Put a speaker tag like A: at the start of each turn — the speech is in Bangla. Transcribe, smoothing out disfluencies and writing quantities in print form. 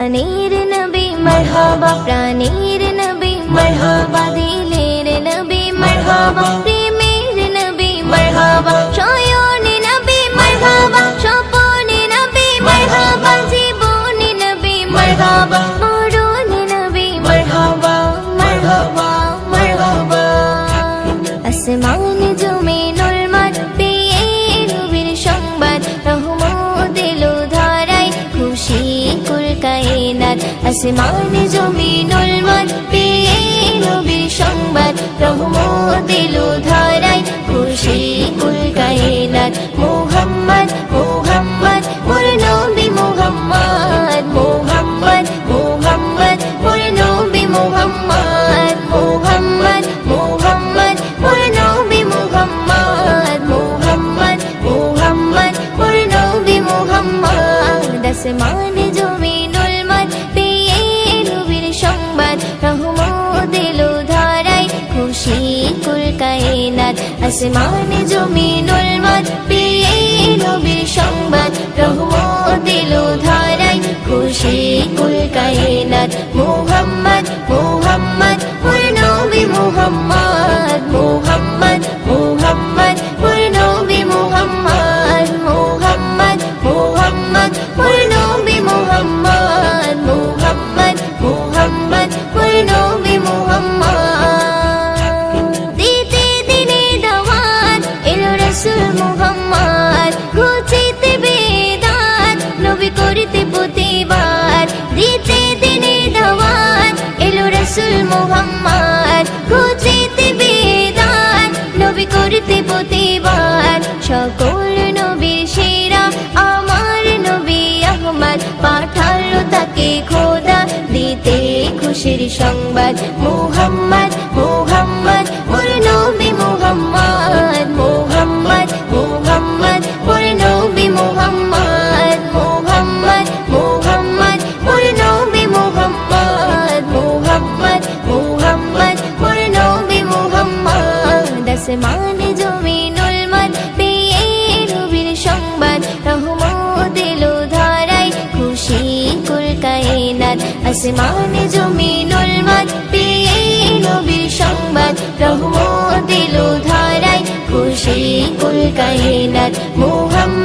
A: প্রাণের নবী মারহাবা, প্রাণের নবী মারহাবা, দিলের নবী মারহাবা, প্রেমের নবী মারহাবা, শয়নে নবী মারহাবা, স্বপনে নবী মারহাবা, জীবনে নবী মারহাবা, মরণে নবী মারহাবা, মারহাবা, মারহাবা। আসমান জমিনুল মাঠ পেয়ে নবীর সংবাদ, রহমত এলো ধারায়, খুশি কুল কায়নাত। আসমান জমিনুল মাঠ পেয়ে নবীর সংবাদ, রহমত এলো ধারায়, খুশি কুল কায়নাত। মুহাম্মদ মুহাম্মদ মোর নবী মুহাম্মদ, মুহাম্মদ মুহাম্মদ মোর নবী মুহাম্মদ, মুহাম্মদ মুহাম্মদ মোর নবী মুহাম্মদ, মুহাম্মদ মুহাম্মদ মোর নবী মুহাম্মদ। আসমান জমিনুল মাঠ পেয়ে নবীর সংবাদ, রহমত এলো ধারায়, খুশি কুল কায়নাত। আসমান জমিনুল মাঠ পেয়ে নবীর সংবাদ, রহমত এলো ধারায়, খুশি কুল কায়নাত। মুহাম্মদ মুহাম্মদ মোর নবী মুহাম্মদ, মুহাম্মদ মুহাম্মদ মোর নবী মুহাম্মদ, মুহাম্মদ মুহাম্মদ মোর নবী মুহাম্মদ, মুহাম্মদ মুহাম্মদ মোর নবী মুহাম্মদ। দিতে দিনে দাওয়াত এলো রাসূল মুহাম্মদ, ঘুচিতে বেদাত নবী করিতে প্রতিবাদ। দিতে দিনে দাওয়াত এলো রাসূল মুহাম্মদ, ঘুচিতে বেদাত নবী করিতে প্রতিবাদ। সকল নবীর সেরা আমার নবী আহমদ, পাঠালো তাকে খোদা দিতে খুশির সংবাদ। মুহাম্মদ মুহাম্মদ মোর নবী মুহাম্মদ, মুহাম্মদ মুহাম্মদ মোর নবী মুহাম্মদ, মুহাম্মদ মুহাম্মদ মোর নবী মুহাম্মদ, মুহাম্মদ মুহাম্মদ মোর নবী মুহাম্মদ। আসমান জমিনুল মাঠ পেয়ে নবীর সংবাদ, রহমত এলো ধারায়, খুশি কুল কায়নাত। আসমান জমিনুল মাঠ পেয়ে নবীর সংবাদ, রহমত এলো ধারায়, খুশি কুল কায়নাত। মুহাম্মদ